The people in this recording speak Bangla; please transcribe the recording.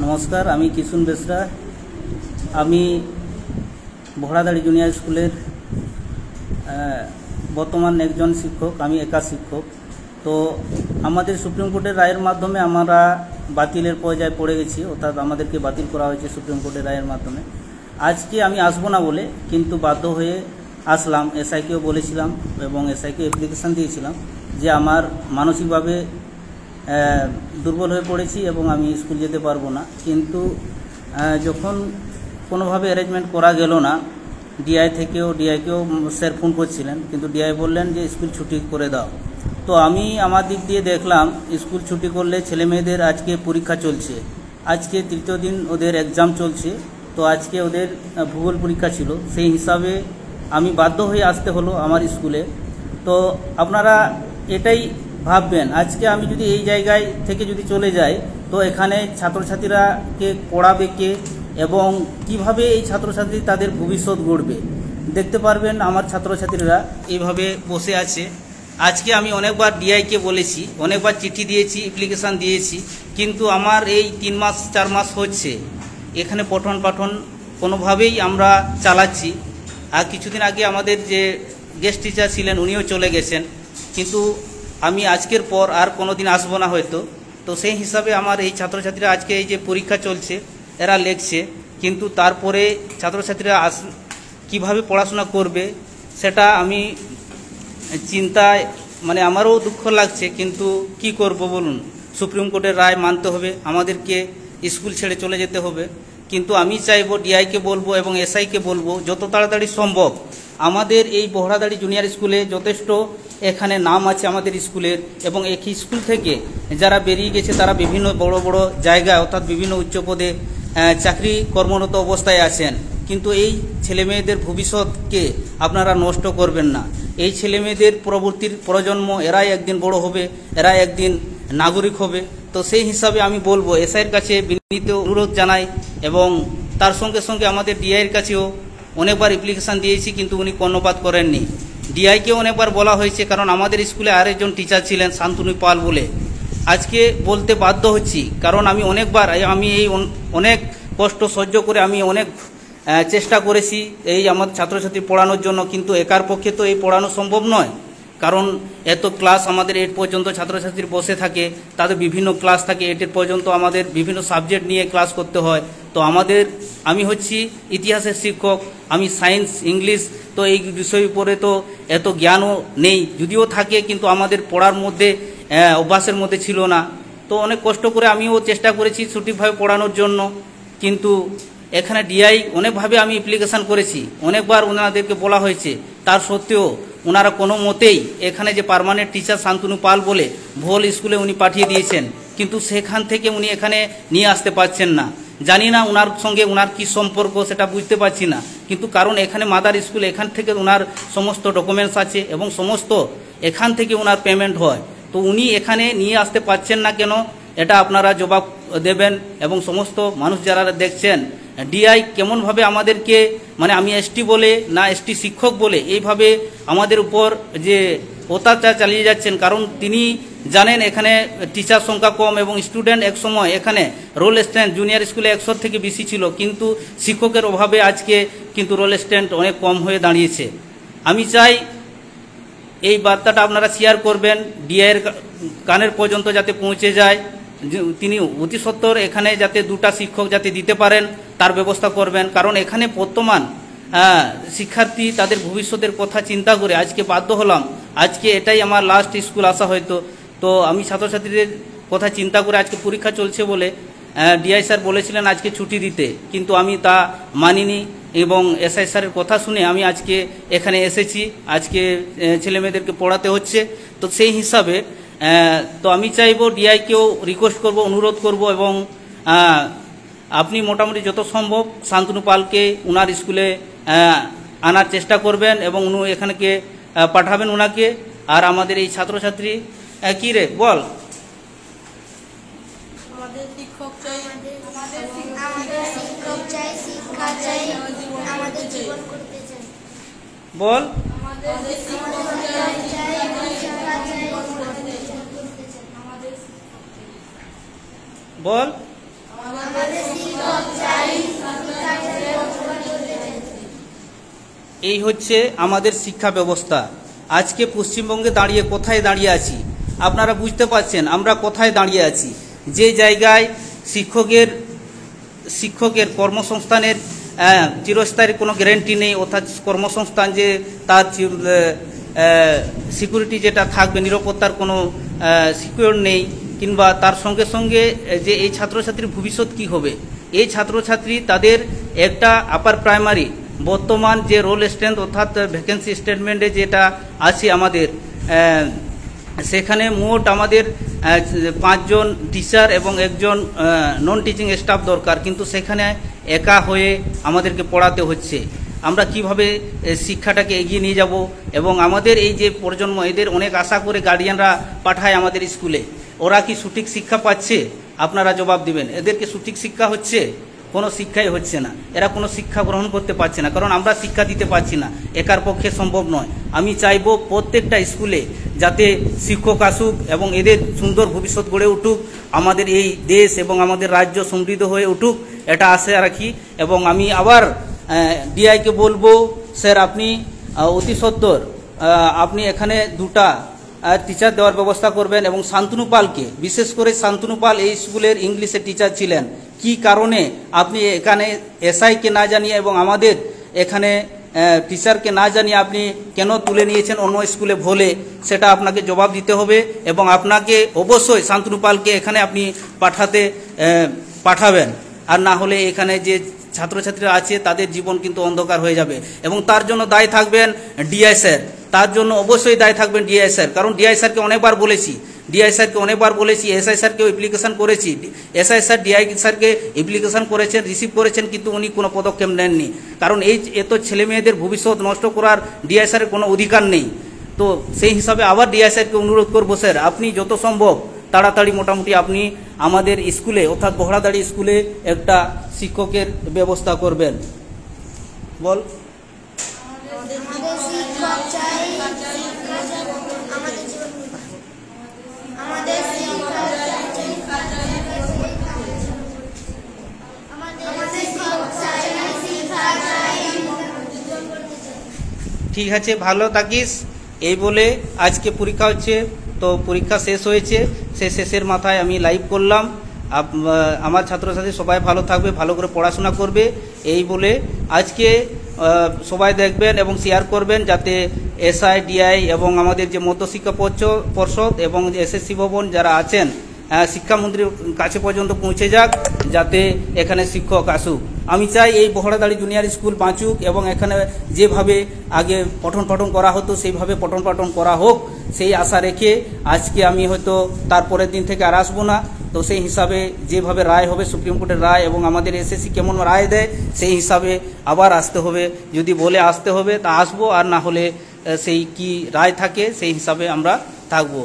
নমস্কার, আমি কিশুন বেসরা। আমি ভোড়াদাড়ি জুনিয়র স্কুলের বর্তমান একজন শিক্ষক, আমি একা শিক্ষক। তো আমাদের সুপ্রিম কোর্টের রায়ের মাধ্যমে আমরা বাতিলের পর্যায়ে পড়ে গেছি, অর্থাৎ আমাদেরকে বাতিল করা হয়েছে সুপ্রিম কোর্টের রায়ের মাধ্যমে। আজকে আমি আসবো না বলে কিন্তু বাধ্য হয়ে আসলাম। এসআইকেও বলেছিলাম এবং এসআইকে অ্যাপ্লিকেশান দিয়েছিলাম যে আমার মানসিকভাবে দুর্বল হয়ে পড়েছি এবং আমি স্কুল যেতে পারবো না। কিন্তু যখন কোনোভাবে অ্যারেঞ্জমেন্ট করা গেল না, ডিআইকেও স্যার ফোন করছিলেন, কিন্তু ডিআই বললেন যে স্কুল ছুটি করে দাও। তো আমি আমার দিক দিয়ে দেখলাম স্কুল ছুটি করলে ছেলে মেয়েদের আজকে পরীক্ষা চলছে, আজকে তৃতীয় দিন ওদের এক্সাম চলছে। তো আজকে ওদের ভূগোল পরীক্ষা ছিল, সেই হিসাবে আমি বাধ্য হয়ে আসতে হলো আমার স্কুলে। তো আপনারা এটাই ভাববেন, আজকে আমি যদি এই জায়গায় থেকে যদি চলে যাই তো এখানে ছাত্রছাত্রীরাকে পড়াবে কে এবং কিভাবে এই ছাত্রছাত্রী তাদের ভবিষ্যৎ গড়বে দেখতে পারবেন। আমার ছাত্রছাত্রীরা এইভাবে বসে আছে। আজকে আমি অনেকবার ডিআইকে বলেছি, অনেকবার চিঠি দিয়েছি, অ্যাপ্লিকেশান দিয়েছি, কিন্তু আমার এই 3 মাস 4 মাস হচ্ছে এখানে পঠন পাঠন কোনোভাবেই আমরা চালাচ্ছি। আর কিছুদিন আগে আমাদের যে গেস্ট টিচার ছিলেন উনিও চলে গেছেন, কিন্তু আমি আজকের পর আর কোনো দিন আসবো না হয়তো। তো সেই হিসাবে আমার এই ছাত্রছাত্রীরা আজকে এই যে পরীক্ষা চলছে এরা লেখছে, কিন্তু তারপরে ছাত্রছাত্রীরা কিভাবে পড়াশোনা করবে সেটা আমি চিন্তায়, মানে আমারও দুঃখ লাগছে, কিন্তু কি করব বলুন। সুপ্রিম কোর্টের রায় মানতে হবে, আমাদেরকে স্কুল ছেড়ে চলে যেতে হবে। কিন্তু আমি চাইবো ডিআইকে বলবো এবং এসআইকে বলবো যত তাড়াতাড়ি সম্ভব আমাদের এই বহরাদাড়ি জুনিয়র স্কুলে যথেষ্ট এখানে নাম আছে আমাদের স্কুলের, এবং এই স্কুল থেকে যারা বেরিয়ে গেছে তারা বিভিন্ন বড় বড় জায়গায় অর্থাৎ বিভিন্ন উচ্চ পদে চাকরি কর্মরত অবস্থায় আছেন। কিন্তু এই ছেলেমেয়েদের ভবিষ্যৎকে আপনারা নষ্ট করবেন না। এই ছেলেমেয়েদের পরবর্তী প্রজন্ম, এরাই একদিন বড় হবে, এরাই একদিন নাগরিক হবে। তো সেই হিসাবে আমি বলবো এসআইয়ের কাছে বিনীত অনুরোধ জানাই, এবং তার সঙ্গে সঙ্গে আমাদের ডিআইয়ের কাছেও অনেকবার অ্যাপ্লিকেশান দিয়েছি, কিন্তু উনি কর্ণপাত করেননি। ডিআইকেও অনেকবার বলা হয়েছে, কারণ আমাদের স্কুলে আরেকজন টিচার ছিলেন শান্তনু পাল বলে। আজকে বলতে বাধ্য হচ্ছি, কারণ আমি অনেকবার এই অনেক কষ্ট সহ্য করে আমি অনেক চেষ্টা করেছি এই আমার ছাত্রছাত্রী পড়ানোর জন্য, কিন্তু একার পক্ষে তো এই পড়ানো সম্ভব নয়। কারণ এত ক্লাস আমাদের 8 পর্যন্ত ছাত্রছাত্রীর বসে থাকে, তাদের বিভিন্ন ক্লাস থাকে 8 পর্যন্ত, আমাদের বিভিন্ন সাবজেক্ট নিয়ে ক্লাস করতে হয়। তো আমি হচ্ছি ইতিহাসের শিক্ষক, আমি সায়েন্স ইংলিশ, তো এই বিষয়ের উপরে তো এত জ্ঞানও নেই, যদিও থাকে কিন্তু আমাদের পড়ার মধ্যে অভ্যাসের মধ্যে ছিল না। তো অনেক কষ্ট করে আমিও চেষ্টা করেছি সঠিকভাবে পড়ানোর জন্য, কিন্তু এখানে ডিআই অনেকভাবে আমি অ্যাপ্লিকেশান করেছি, অনেকবার ওনাদেরকে বলা হয়েছে, তার সত্ত্বেও ওনারা কোনো মতেই এখানে যে পার্মানেন্ট টিচার শান্তনু পাল বলে ভোল স্কুলে উনি পাঠিয়ে দিয়েছেন, কিন্তু সেখান থেকে উনি এখানে নিয়ে আসতে পারছেন না। জানি না ওনার সঙ্গে ওনার কী সম্পর্ক সেটা বুঝতে পারছি না, কিন্তু কারণ এখানে মাদার স্কুল, এখান থেকে ওনার সমস্ত ডকুমেন্টস আছে এবং সমস্ত এখান থেকে ওনার পেমেন্ট হয়। তো উনি এখানে নিয়ে আসতে পারছেন না কেন, এটা আপনারা জবাব দেবেন। এবং সমস্ত মানুষ যারা দেখছেন ডিআই কেমনভাবে আমাদেরকে, মানে আমি এসটি বলে না এসটি শিক্ষক বলে এইভাবে আমাদের উপর যে অত্যাচার চালিয়ে যাচ্ছেন। কারণ তিনি জানেন এখানে টিচার সংখ্যা কম এবং স্টুডেন্ট এক সময় এখানে রোল স্ট্রেন্থ জুনিয়র স্কুলে 100 থেকে বেশি ছিল, কিন্তু শিক্ষকের অভাবে আজকে কিন্তু রোল স্ট্রেন্থ অনেক কম হয়ে দাঁড়িয়েছে। আমি চাই এই বার্তাটা আপনারা শেয়ার করবেন, ডিআইয়ের কানের পর্যন্ত যাতে পৌঁছে যায়, তিনি অতি সত্বর এখানে যাতে 2টা শিক্ষক যাতে দিতে পারেন তার ব্যবস্থা করবেন। কারণ এখানে বর্তমান শিক্ষার্থী তাদের ভবিষ্যতের কথা চিন্তা করে আজকে বাধ্য হলাম, আজকে এটাই আমার লাস্ট স্কুল আসা হয়তো। তো আমি ছাত্রছাত্রীদের কথা চিন্তা করে আজকে পরীক্ষা চলছে বলে ডিআই স্যার বলেছিলেন আজকে ছুটি দিতে, কিন্তু আমি তা মানিনি এবং এসআই স্যারের কথা শুনে আমি আজকে এখানে এসেছি। আজকে ছেলেমেয়েদেরকে পড়াতে হচ্ছে। তো সেই হিসাবে তো আমি চাইবো ডিআইকেও রিকোয়েস্ট করব, অনুরোধ করব, এবং আপনি মোটামুটি যত সম্ভব শান্তনু পালকে ওনার স্কুলে আনার চেষ্টা করবেন এবং উনি এখানকে পাঠাবেন ওনাকে। আর আমাদের এই ছাত্রছাত্রী কি রে বল, বল বল এই হচ্ছে আমাদের শিক্ষা ব্যবস্থা। আজকে পশ্চিমবঙ্গে দাঁড়িয়ে কোথায় দাঁড়িয়ে আছি আপনারা বুঝতে পারছেন, আমরা কোথায় দাঁড়িয়ে আছি। যে জায়গায় শিক্ষকের কর্মসংস্থানের চিরস্থায়ী কোনো গ্যারেন্টি নেই, অর্থাৎ কর্মসংস্থান যে তার সিকিউরিটি যেটা থাকবে, নিরাপত্তার কোনো সিকিউর নেই, কিংবা তার সঙ্গে সঙ্গে যে এই ছাত্রছাত্রীর ভবিষ্যৎ কি হবে। এই ছাত্রছাত্রী তাদের একটা আপার প্রাইমারি বর্তমান যে রোল স্ট্রেংথ অর্থাৎ ভ্যাকেন্সি স্টেটমেন্টে যেটা আছে আমাদের, সেখানে মোট আমাদের 5 জন টিচার এবং 1 জন নন টিচিং স্টাফ দরকার, কিন্তু সেখানে একা হয়ে আমাদেরকে পড়াতে হচ্ছে। আমরা কিভাবে শিক্ষাটাকে এগিয়ে নিয়ে যাব, এবং আমাদের এই যে প্রজন্ম, এদের অনেক আশা করে গার্ডিয়ানরা পাঠায় আমাদের স্কুলে, ওরা কি সঠিক শিক্ষা পাচ্ছে? আপনারা জবাব দিবেন। এদেরকে সঠিক শিক্ষা হচ্ছে? কোনো শিক্ষাই হচ্ছে না। এরা কোনো শিক্ষা গ্রহণ করতে পারছে না, কারণ আমরা শিক্ষা দিতে পারছি না, একার পক্ষে সম্ভব নয়। আমি চাইবো প্রত্যেকটা স্কুলে যাতে শিক্ষক আসুক এবং এদের সুন্দর ভবিষ্যৎ গড়ে উঠুক, আমাদের এই দেশ এবং আমাদের রাজ্য সমৃদ্ধ হয়ে উঠুক, এটা আশা রাখি। এবং আমি আবার ডিআইকে বলবো, স্যার আপনি অতি সত্বর আপনি এখানে 2টা টিচার দেওয়ার ব্যবস্থা করবেন। এবং শান্তনু পালকে, বিশেষ করে শান্তনু পাল এই স্কুলের ইংলিশের টিচার ছিলেন, কি কারণে আপনি এখানে এসআইকে না জানিয়ে এবং আমাদের এখানে টিচারকে না জানিয়ে আপনি কেন তুলে নিয়েছেন অন্য স্কুলে ভোলে, সেটা আপনাকে জবাব দিতে হবে। এবং আপনাকে অবশ্যই শান্তনু পালকে এখানে আপনি পাঠাবেন, আর না হলে এখানে যে ছাত্রছাত্রীরা আছে তাদের জীবন কিন্তু অন্ধকার হয়ে যাবে। এবং তার জন্য দায়ী থাকবেন ডিআই স্যার, তার জন্য অবশ্যই দায়ী থাকবেন ডিআই স্যার, কারণ ডিআই স্যারকে অনেকবার বলেছি, এসআই স্যারকেও অ্যাপ্লিকেশন করেছি, এসআই স্যার ডিআই স্যারকে অ্যাপ্লিকেশন করেছেন, রিসিভ করেছেন, কিন্তু উনি কোনো পদক্ষেপ নেননি। কারণ এত ছেলে মেয়েদের ভবিষ্যৎ নষ্ট করার ডিআই স্যারের কোনো অধিকার নেই। তো সেই হিসাবে আবার ডিআই স্যারকে অনুরোধ করবো, স্যার আপনি যত সম্ভব তাড়াতাড়ি মোটামুটি আপনি আমাদের স্কুলে অর্থাৎ বহড়াদাড়ি স্কুলে একটা শিক্ষকের ব্যবস্থা করবেন। বল। ঠিক আছে, ভালো থাকিস। এই বলে আজকে পরীক্ষা হচ্ছে, তো পরীক্ষা শেষ হয়েছে, শেষের মাথায় আমি লাইভ করলাম। আমার ছাত্রছাত্রী সবাই ভালো থাকবে, ভালো করে পড়াশোনা করবে, এই বলে আজকে সবাই দেখবেন এবং শেয়ার করবেন, যাতে এসআই ডিআই এবং আমাদের যে মধ্যশিক্ষা পর্ষদ এবং এসএসসি ভবন যারা আছেন শিক্ষামন্ত্রীর কাছে পর্যন্ত পৌঁছে যাক, যাতে এখানে শিক্ষক আসুক। আমি চাই এই বহড়াদাড়ি জুনিয়র স্কুল বাঁচুক এবং এখানে যেভাবে আগে পঠন পাঠন করা হতো সেইভাবে পঠন পাঠন করা হোক, সেই আশা রেখে আজকে আমি হয়তো তারপরের দিন থেকে আর আসবো না। তো সেই হিসাবে যেভাবে রায় হবে, সুপ্রিম কোর্টের রায় এবং আমাদের এসএসসি কেমন রায় দেয়, সেই হিসাবে আবার আসতে হবে। যদি বলে আসতে হবে তা আসবো, আর না হলে সেই কি রায় থাকে সেই হিসাবে আমরা থাকবো।